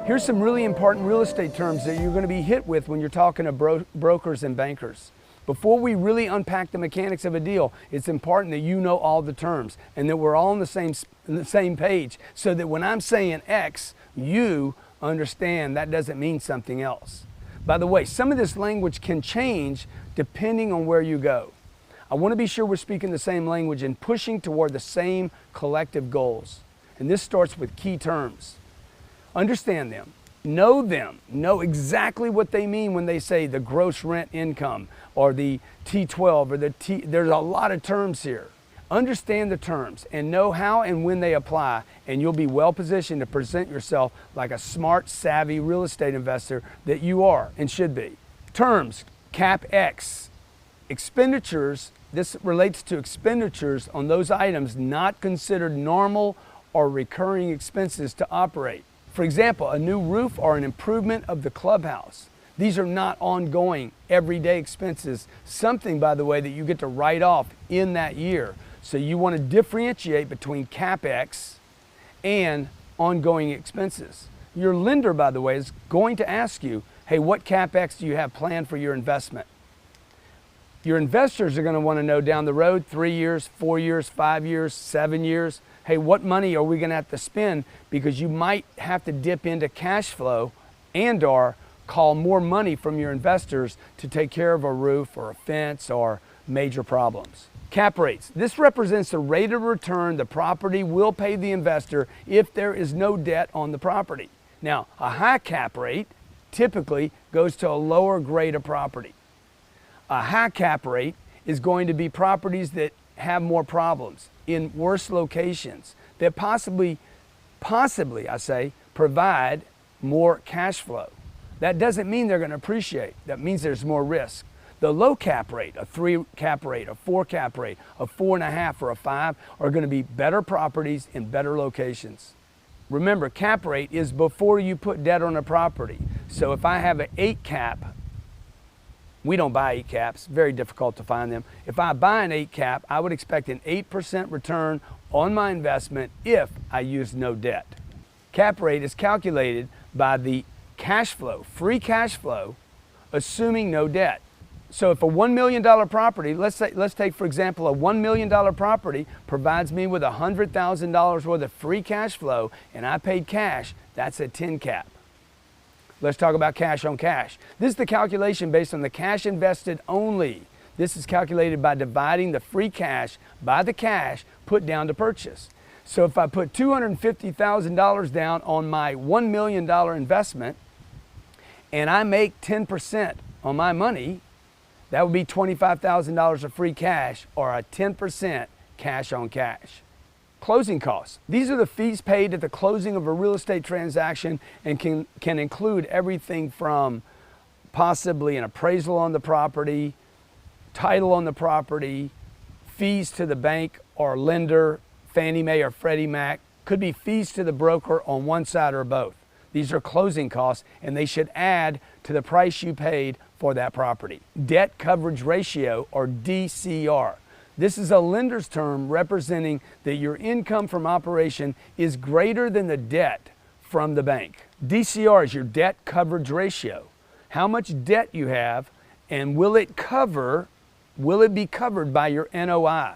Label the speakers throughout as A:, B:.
A: Here's some really important real estate terms that you're going to be hit with when you're talking to brokers and bankers. Before we really unpack the mechanics of a deal, it's important that you know all the terms and that we're all on the same page so that when I'm saying X, you understand that doesn't mean something else. By the way, some of this language can change depending on where you go. I want to be sure we're speaking the same language and pushing toward the same collective goals. And this starts with key terms. Understand them, know exactly what they mean when they say the gross rent income or the T12 or there's a lot of terms here. Understand the terms and know how and when they apply, and you'll be well positioned to present yourself like a smart, savvy real estate investor that you are and should be. Terms, CapEx. Expenditures, this relates to expenditures on those items not considered normal or recurring expenses to operate. For example, a new roof or an improvement of the clubhouse. These are not ongoing, everyday expenses, something, by the way, that you get to write off in that year. So you want to differentiate between CapEx and ongoing expenses. Your lender, by the way, is going to ask you, hey, what CapEx do you have planned for your investment? Your investors are going to want to know down the road, 3 years, 4 years, 5 years, 7 years. Hey, what money are we going to have to spend? Because you might have to dip into cash flow and or call more money from your investors to take care of a roof or a fence or major problems. Cap rates. This represents the rate of return the property will pay the investor if there is no debt on the property. Now, a high cap rate typically goes to a lower grade of property. A high cap rate is going to be properties that have more problems in worse locations that possibly I say, provide more cash flow. That doesn't mean they're going to appreciate. That means there's more risk. The low cap rate, a 3 cap rate, a 4 cap rate, a 4.5 or a 5 are going to be better properties in better locations. Remember, cap rate is before you put debt on a property. So if I have an 8 cap, we don't buy 8 caps, very difficult to find them. If I buy an 8 cap, I would expect an 8% return on my investment if I use no debt. Cap rate is calculated by the cash flow, free cash flow, assuming no debt. So if a $1 million property, let's take for example a $1 million property provides me with $100,000 worth of free cash flow and I paid cash, that's a 10 cap. Let's talk about cash on cash. This is the calculation based on the cash invested only. This is calculated by dividing the free cash by the cash put down to purchase. So if I put $250,000 down on my $1 million investment and I make 10% on my money, that would be $25,000 of free cash or a 10% cash on cash. Closing costs. These are the fees paid at the closing of a real estate transaction and can include everything from possibly an appraisal on the property, title on the property, fees to the bank or lender, Fannie Mae or Freddie Mac, could be fees to the broker on one side or both. These are closing costs and they should add to the price you paid for that property. Debt coverage ratio or DCR. This is a lender's term representing that your income from operation is greater than the debt from the bank. DCR is your debt coverage ratio. How much debt you have and will it be covered by your NOI?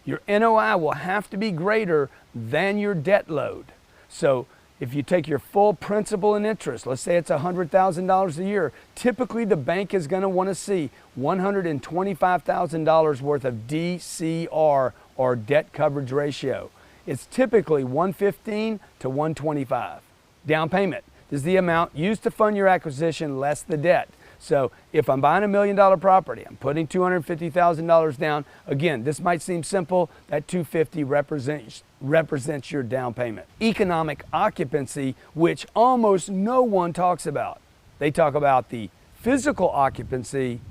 A: Your NOI will have to be greater than your debt load. So if you take your full principal and interest, let's say it's $100,000 a year, typically the bank is going to want to see $125,000 worth of DCR or debt coverage ratio. It's typically 115 to 125. Down payment. This is the amount used to fund your acquisition less the debt. So if I'm buying $1 million property, I'm putting $250,000 down. Again, this might seem simple. That $250,000 represents your down payment. Economic occupancy, which almost no one talks about. They talk about the physical occupancy,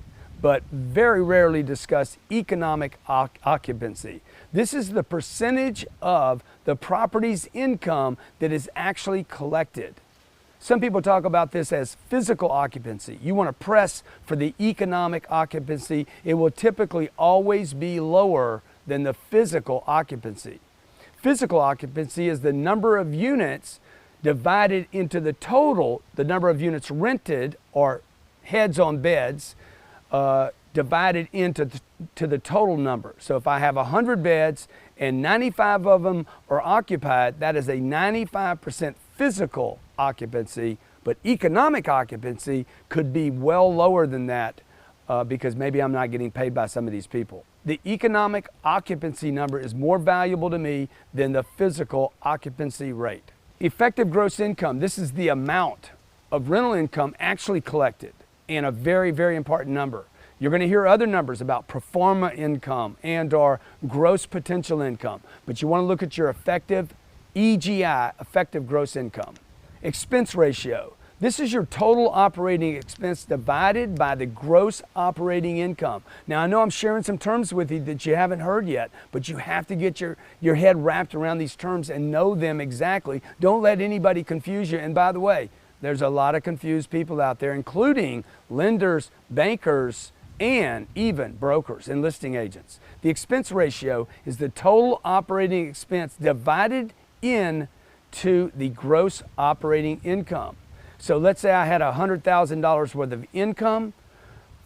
A: but very rarely discuss economic occupancy. This is the percentage of the property's income that is actually collected. Some people talk about this as physical occupancy. You want to press for the economic occupancy. It will typically always be lower than the physical occupancy. Physical occupancy is the number of units divided into the total, the number of units rented or heads on beds, divided into the total number. So if I have 100 beds and 95 of them are occupied, that is a 95% physical occupancy, but economic occupancy could be well lower than that because maybe I'm not getting paid by some of these people. The economic occupancy number is more valuable to me than the physical occupancy rate. Effective gross income, this is the amount of rental income actually collected, and a very, very important number. You're going to hear other numbers about pro forma income and or gross potential income, but you want to look at your effective EGI, effective gross income. Expense ratio. This is your total operating expense divided by the gross operating income. Now I know I'm sharing some terms with you that you haven't heard yet, but you have to get your head wrapped around these terms and know them exactly. Don't let anybody confuse you. And by the way, there's a lot of confused people out there, including lenders, bankers, and even brokers and listing agents. The expense ratio is the total operating expense divided into the gross operating income. So let's say I had $100,000 worth of income,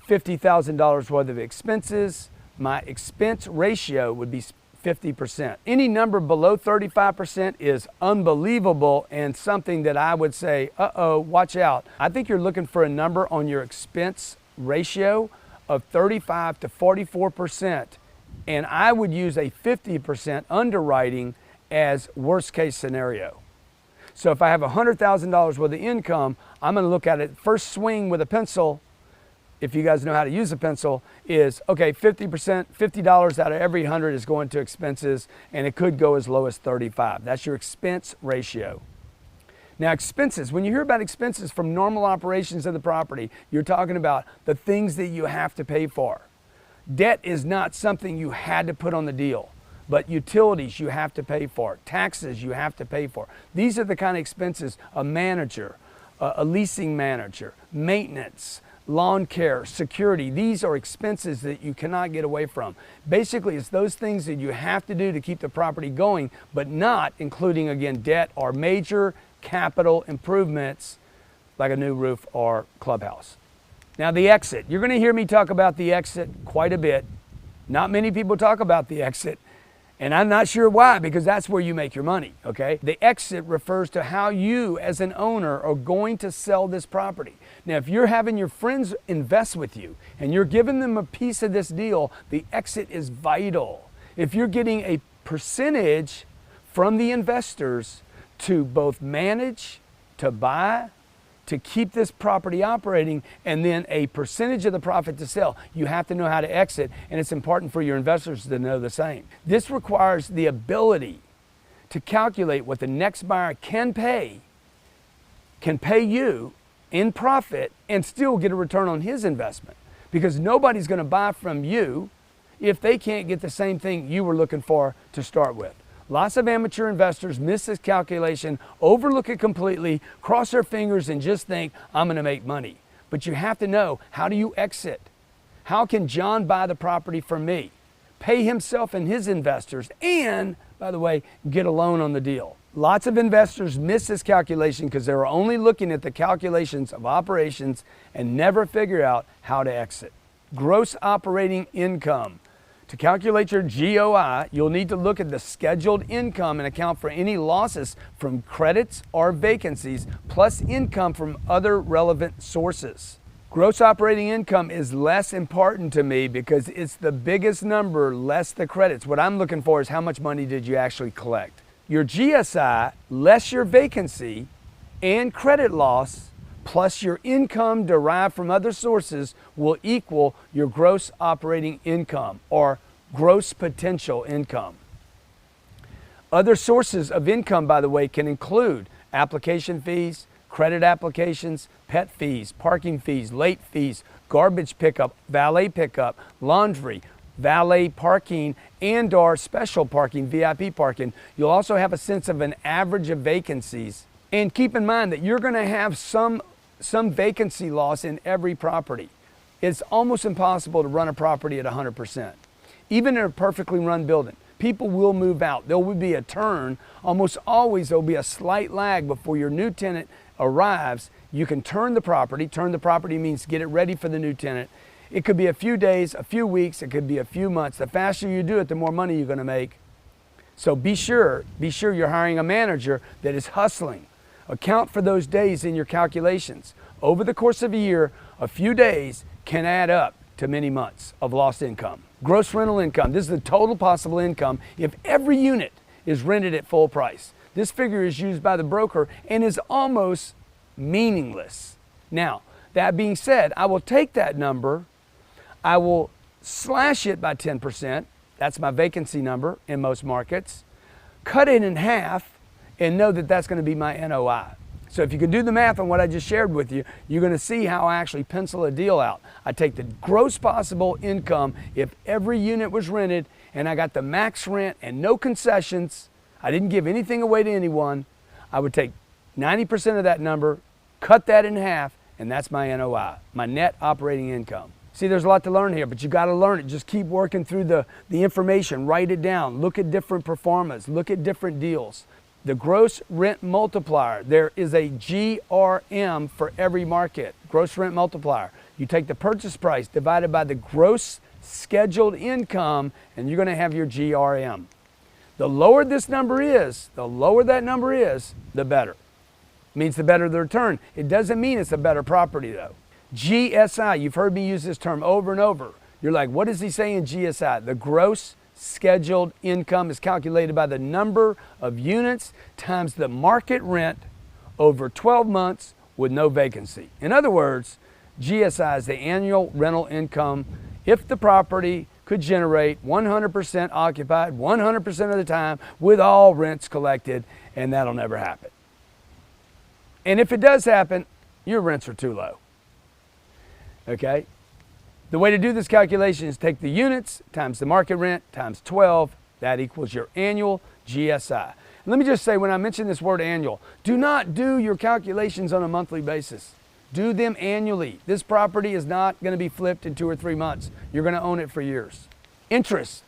A: $50,000 worth of expenses. My expense ratio would be 50%. Any number below 35% is unbelievable and something that I would say, uh-oh, watch out. I think you're looking for a number on your expense ratio of 35 to 44%, and I would use a 50% underwriting as worst case scenario. So if I have $100,000 worth of income, I'm going to look at it first swing with a pencil. If you guys know how to use a pencil, is okay, 50%, $50 out of every 100 is going to expenses, and it could go as low as 35. That's your expense ratio. Now expenses, when you hear about expenses from normal operations of the property, you're talking about the things that you have to pay for. Debt is not something you had to put on the deal, but utilities you have to pay for, taxes you have to pay for. These are the kind of expenses a manager, a leasing manager, maintenance, lawn care, security. These are expenses that you cannot get away from. Basically, it's those things that you have to do to keep the property going, but not including, again, debt or major capital improvements like a new roof or clubhouse. Now the exit. You're going to hear me talk about the exit quite a bit. Not many people talk about the exit, and I'm not sure why, because that's where you make your money, okay? The exit refers to how you as an owner are going to sell this property. Now, if you're having your friends invest with you and you're giving them a piece of this deal, the exit is vital. If you're getting a percentage from the investors to both manage, to buy, to keep this property operating, and then a percentage of the profit to sell, you have to know how to exit, and it's important for your investors to know the same. This requires the ability to calculate what the next buyer can pay you in profit and still get a return on his investment, because nobody's going to buy from you if they can't get the same thing you were looking for to start with. Lots of amateur investors miss this calculation, overlook it completely, cross their fingers, and just think, I'm going to make money. But you have to know, how do you exit? How can John buy the property from me, pay himself and his investors, and, by the way, get a loan on the deal? Lots of investors miss this calculation because they're only looking at the calculations of operations and never figure out how to exit. Gross operating income. To calculate your GOI, you'll need to look at the scheduled income and account for any losses from credits or vacancies, plus income from other relevant sources. Gross operating income is less important to me because it's the biggest number less the credits. What I'm looking for is how much money did you actually collect. Your GSI less your vacancy and credit loss plus your income derived from other sources will equal your gross operating income or gross potential income. Other sources of income, by the way, can include application fees, credit applications, pet fees, parking fees, late fees, garbage pickup, valet pickup, laundry, valet parking, and or special parking, VIP parking. You'll also have a sense of an average of vacancies. And keep in mind that you're going to have some vacancy loss in every property. It's almost impossible to run a property at 100%. Even in a perfectly run building, People will move out. There will be a turn. Almost always there will be a slight lag before your new tenant arrives. You can turn the property. Turn the property means get it ready for the new tenant. It could be a few days, a few weeks, it could be a few months. The faster you do it, the more money you're going to make. So be sure you're hiring a manager that is hustling. Account for those days in your calculations. Over the course of a year, a few days can add up to many months of lost income. Gross rental income. This is the total possible income if every unit is rented at full price. This figure is used by the broker and is almost meaningless. Now, that being said, I will take that number, I will slash it by 10%, that's my vacancy number in most markets, cut it in half, and know that that's going to be my NOI. So if you can do the math on what I just shared with you, you're going to see how I actually pencil a deal out. I take the gross possible income if every unit was rented and I got the max rent and no concessions, I didn't give anything away to anyone, I would take 90% of that number, cut that in half, and that's my NOI, my net operating income. See, there's a lot to learn here, but you got to learn it. Just keep working through the information, write it down, look at different performance, look at different deals. The gross rent multiplier, there is a GRM for every market, gross rent multiplier. You take the purchase price divided by the gross scheduled income, and you're going to have your GRM. The lower this number is, the lower that number is, the better. It means the better the return. It doesn't mean it's a better property though. GSI, you've heard me use this term over and over. You're like, what does he say in GSI? The gross scheduled income is calculated by the number of units times the market rent over 12 months with no vacancy. In other words, GSI is the annual rental income if the property could generate 100% occupied 100% of the time with all rents collected, and that'll never happen. And if it does happen, your rents are too low. Okay? The way to do this calculation is take the units times the market rent times 12. That equals your annual GSI. And let me just say, when I mention this word annual, do not do your calculations on a monthly basis. Do them annually. This property is not going to be flipped in 2 or 3 months. You're going to own it for years. Interest.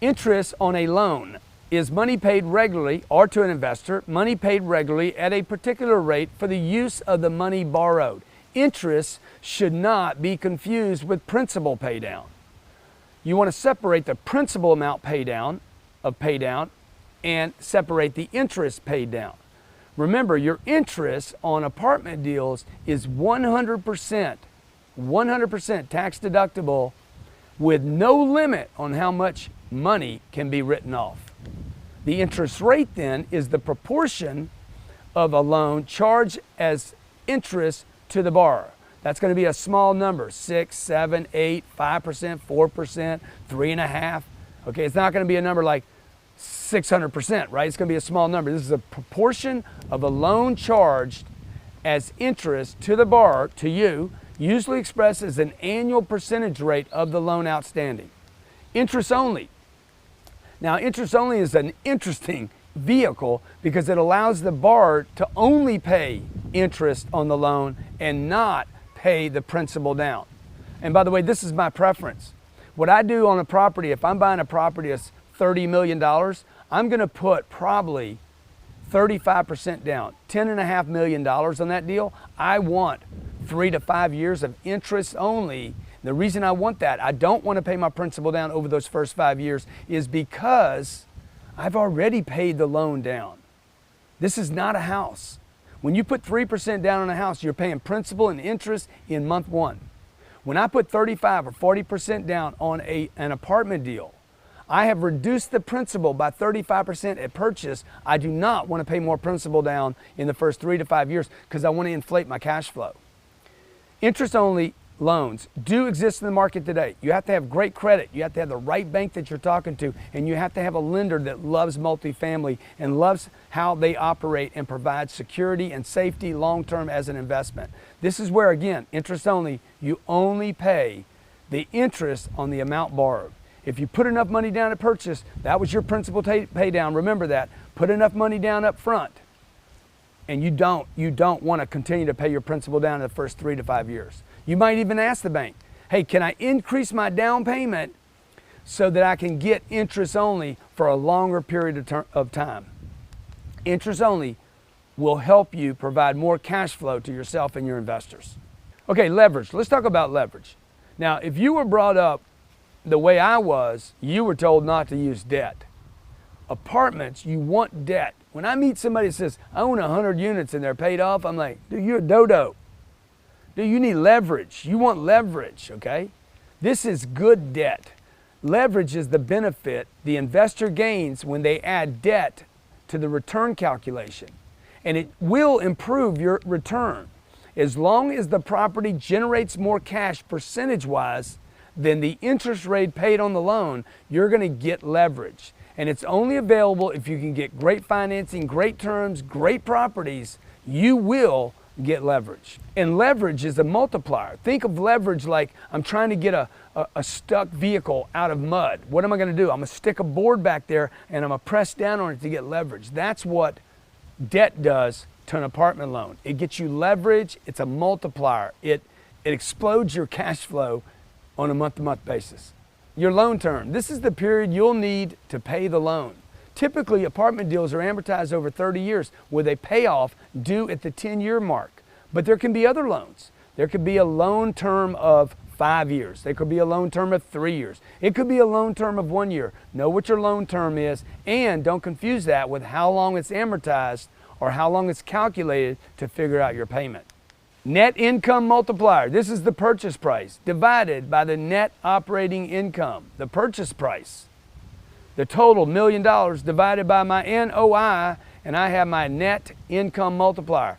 A: Interest on a loan is money paid regularly, or to an investor, money paid regularly at a particular rate for the use of the money borrowed. Interest should not be confused with principal pay down. You want to separate the principal amount pay down and separate the interest paid down. Remember, your interest on apartment deals is 100% tax deductible with no limit on how much money can be written off. The interest rate then is the proportion of a loan charged as interest to the borrower. That's going to be a small number, 6, 7, 8, 5%, 4%, 3.5%. Okay, it's not going to be a number like 600%, right? It's going to be a small number. This is a proportion of a loan charged as interest to the borrower, to you, usually expressed as an annual percentage rate of the loan outstanding. Interest only. Now, interest only is an interesting vehicle because it allows the borrower to only pay interest on the loan and not pay the principal down. And by the way, this is my preference. What I do on a property, if I'm buying a property that's $30 million, I'm going to put probably 35% down, $10.5 million on that deal. I want 3 to 5 years of interest only. The reason I want that, I don't want to pay my principal down over those first 5 years, is because I've already paid the loan down. This is not a house. When you put 3% down on a house, you're paying principal and interest in month 1. When I put 35 or 40% down on an apartment deal, I have reduced the principal by 35% at purchase. I do not want to pay more principal down in the first 3 to 5 years because I want to inflate my cash flow. Interest-only loans do exist in the market today. You have to have great credit. You have to have the right bank that you're talking to, and you have to have a lender that loves multifamily and loves how they operate and provide security and safety long-term as an investment. This is where, again, interest-only, you only pay the interest on the amount borrowed. If you put enough money down at purchase, that was your principal pay down. Remember that. Put enough money down up front, and you don't want to continue to pay your principal down in the first 3 to 5 years. You might even ask the bank, hey, can I increase my down payment so that I can get interest only for a longer period of time. Interest only will help you provide more cash flow to yourself and your investors. Okay, leverage. Let's talk about leverage. Now, if you were brought up the way I was, you were told not to use debt. Apartments, you want debt. When I meet somebody that says, I own 100 units and they're paid off, I'm like, dude, you're a dodo. Dude, you need leverage. You want leverage, okay? This is good debt. Leverage is the benefit the investor gains when they add debt to the return calculation. And it will improve your return. As long as the property generates more cash percentage-wise than the interest rate paid on the loan, you're going to get leverage. And it's only available if you can get great financing, great terms, great properties. You will get leverage. And leverage is a multiplier. Think of leverage like I'm trying to get a stuck vehicle out of mud. What am I going to do? I'm going to stick a board back there and I'm going to press down on it to get leverage. That's what debt does to an apartment loan. It gets you leverage. It's a multiplier. It explodes your cash flow on a month-to-month basis. Your loan term. This is the period you'll need to pay the loan. Typically, apartment deals are amortized over 30 years with a payoff due at the 10-year mark. But there can be other loans. There could be a loan term of 5 years. There could be a loan term of 3 years. It could be a loan term of 1 year. Know what your loan term is, and don't confuse that with how long it's amortized or how long it's calculated to figure out your payment. Net income multiplier. This is the purchase price divided by the net operating income. The purchase price. The total $1 million divided by my NOI, and I have my net income multiplier.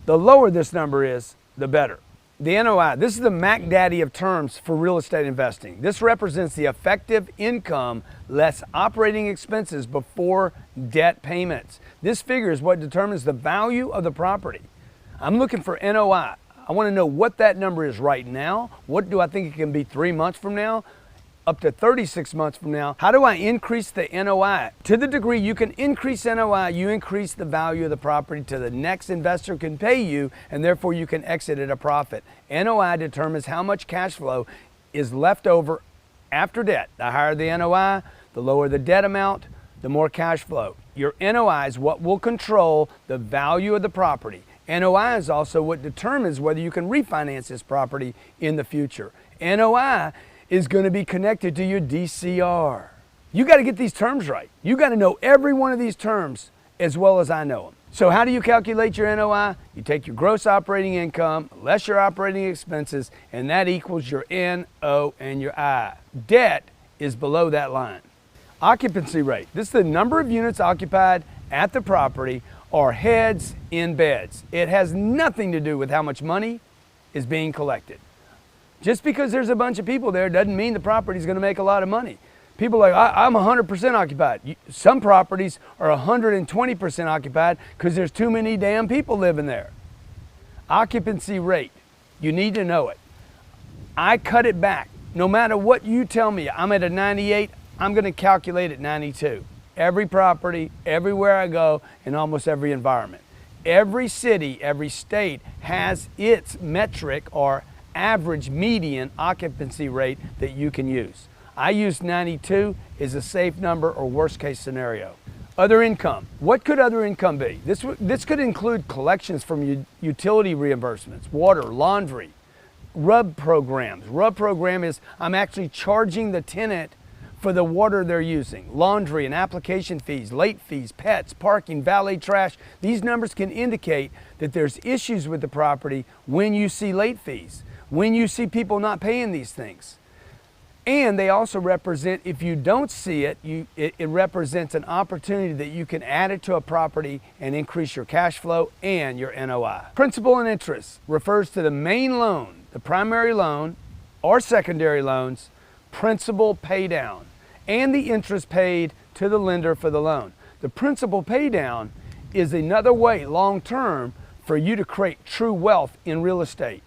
A: The lower this number is, the better. The NOI, this is the Mac Daddy of terms for real estate investing. This represents the effective income less operating expenses before debt payments. This figure is what determines the value of the property. I'm looking for NOI. I want to know what that number is right now. What do I think it can be 3 months from now? Up to 36 months from now. How do I increase the NOI? To the degree you can increase NOI, you increase the value of the property to the next investor can pay you, and therefore you can exit at a profit. NOI determines how much cash flow is left over after debt. The higher the NOI, the lower the debt amount, the more cash flow. Your NOI is what will control the value of the property. NOI is also what determines whether you can refinance this property in the future. NOI is going to be connected to your DCR. You got to get these terms right. You got to know every one of these terms as well as I know them. So how do you calculate your NOI? You take your gross operating income less your operating expenses, and that equals your NO and your I. Debt is below that line. Occupancy rate. This is the number of units occupied at the property or heads in beds. It has nothing to do with how much money is being collected. Just because there's a bunch of people there doesn't mean the property is going to make a lot of money. People are like, I'm 100% occupied. Some properties are 120% occupied because there's too many damn people living there. Occupancy rate, you need to know it. I cut it back. No matter what you tell me, I'm at a 98, I'm going to calculate at 92. Every property, everywhere I go, in almost every environment. Every city, every state has its metric or average median occupancy rate that you can use. I use 92 as a safe number or worst case scenario. Other income. What could other income be? This could include collections from utility reimbursements, water, laundry, RUB programs. RUB program is I'm actually charging the tenant for the water they're using. Laundry and application fees, late fees, pets, parking, valet, trash. These numbers can indicate that there's issues with the property when you see late fees, when you see people not paying these things. And they also represent, if you don't see it, it represents an opportunity that you can add it to a property and increase your cash flow and your NOI. Principal and interest refers to the main loan, the primary loan or secondary loans, principal pay down, and the interest paid to the lender for the loan. The principal pay down is another way long-term for you to create true wealth in real estate.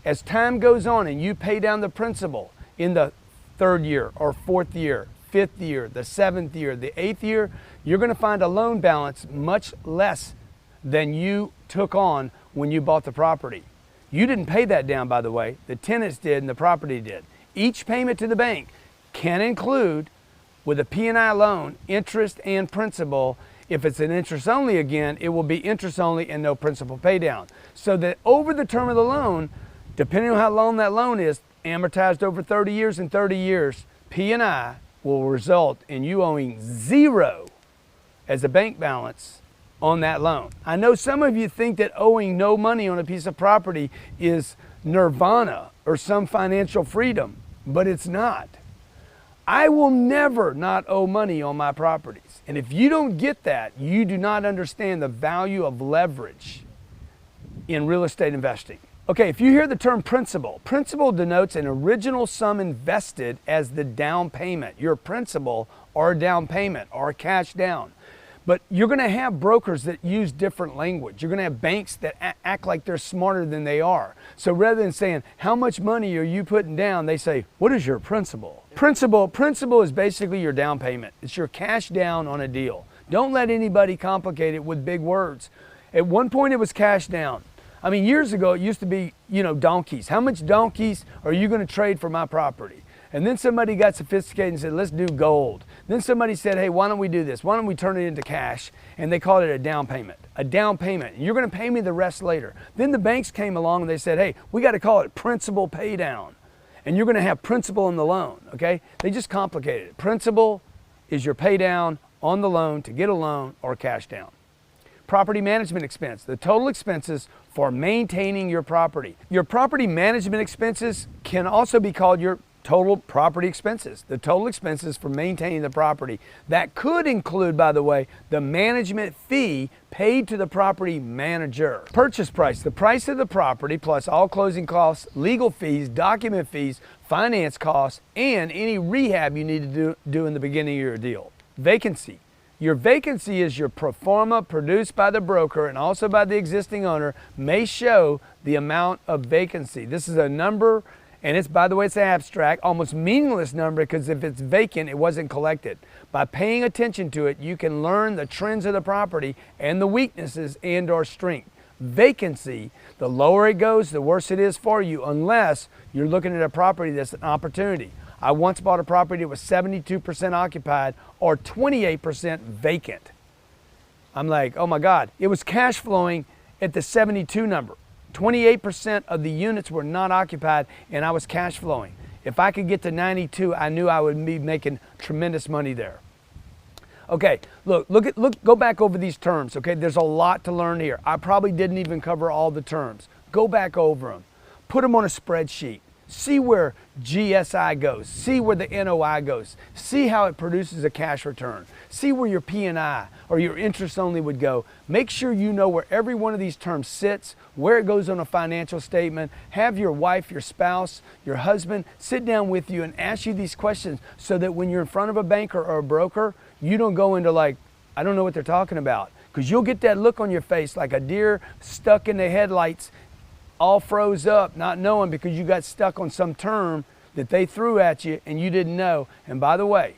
A: As time goes on and you pay down the principal in the 3rd year or 4th year, 5th year, the 7th year, the 8th year, you're going to find a loan balance much less than you took on when you bought the property. You didn't pay that down, by the way. The tenants did and the property did. Each payment to the bank can include With a P&I loan, interest and principal, if it's an interest only again, it will be interest only and no principal pay down. So that over the term of the loan, depending on how long that loan is, amortized over 30 years and 30 years, P&I will result in you owing zero as a bank balance on that loan. I know some of you think that owing no money on a piece of property is nirvana or some financial freedom, but it's not. I will never not owe money on my properties. And if you don't get that, you do not understand the value of leverage in real estate investing. Okay, if you hear the term principal, principal denotes an original sum invested as the down payment, your principal or down payment or cash down. But you're going to have brokers that use different language. You're going to have banks that act like they're smarter than they are. So rather than saying, how much money are you putting down? They say, what is your principal? Principal is basically your down payment. It's your cash down on a deal. Don't let anybody complicate it with big words. At one point it was cash down. I mean, years ago it used to be, donkeys. How much donkeys are you going to trade for my property? And then somebody got sophisticated and said, let's do gold. Then somebody said, hey, why don't we do this? Why don't we turn it into cash? And they called it a down payment. A down payment. And you're going to pay me the rest later. Then the banks came along and they said, hey, we got to call it principal pay down. And you're going to have principal in the loan, okay? They just complicated it. Principal is your pay down on the loan to get a loan or cash down. Property management expense, the total expenses for maintaining your property. Your property management expenses can also be called your total property expenses, the total expenses for maintaining the property. That could include, by the way, the management fee paid to the property manager. Purchase price, the price of the property plus all closing costs, legal fees, document fees, finance costs, and any rehab you need to do in the beginning of your deal. Vacancy. Your vacancy is your pro forma produced by the broker and also by the existing owner may show the amount of vacancy. This is a number, and it's, by the way, it's an abstract, almost meaningless number because if it's vacant, it wasn't collected. By paying attention to it, you can learn the trends of the property and the weaknesses and or strength. Vacancy, the lower it goes, the worse it is for you unless you're looking at a property that's an opportunity. I once bought a property that was 72% occupied or 28% vacant. I'm like, oh my God. It was cash flowing at the 72 number. 28% of the units were not occupied and I was cash flowing. If I could get to 92, I knew I would be making tremendous money there. Okay, look, go back over these terms, okay? There's a lot to learn here. I probably didn't even cover all the terms. Go back over them. Put them on a spreadsheet. See where GSI goes. See where the NOI goes. See how it produces a cash return. See where your P&I or your interest only would go. Make sure you know where every one of these terms sits, where it goes on a financial statement. Have your wife, your spouse, your husband sit down with you and ask you these questions so that when you're in front of a banker or a broker, you don't go into like, I don't know what they're talking about. Because you'll get that look on your face like a deer stuck in the headlights, all froze up, not knowing because you got stuck on some term that they threw at you and you didn't know. And by the way,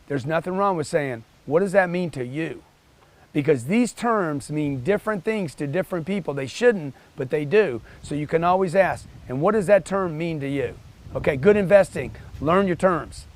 A: there's nothing wrong with saying, what does that mean to you? Because these terms mean different things to different people. They shouldn't, but they do. So you can always ask, and what does that term mean to you? Okay, good investing. Learn your terms.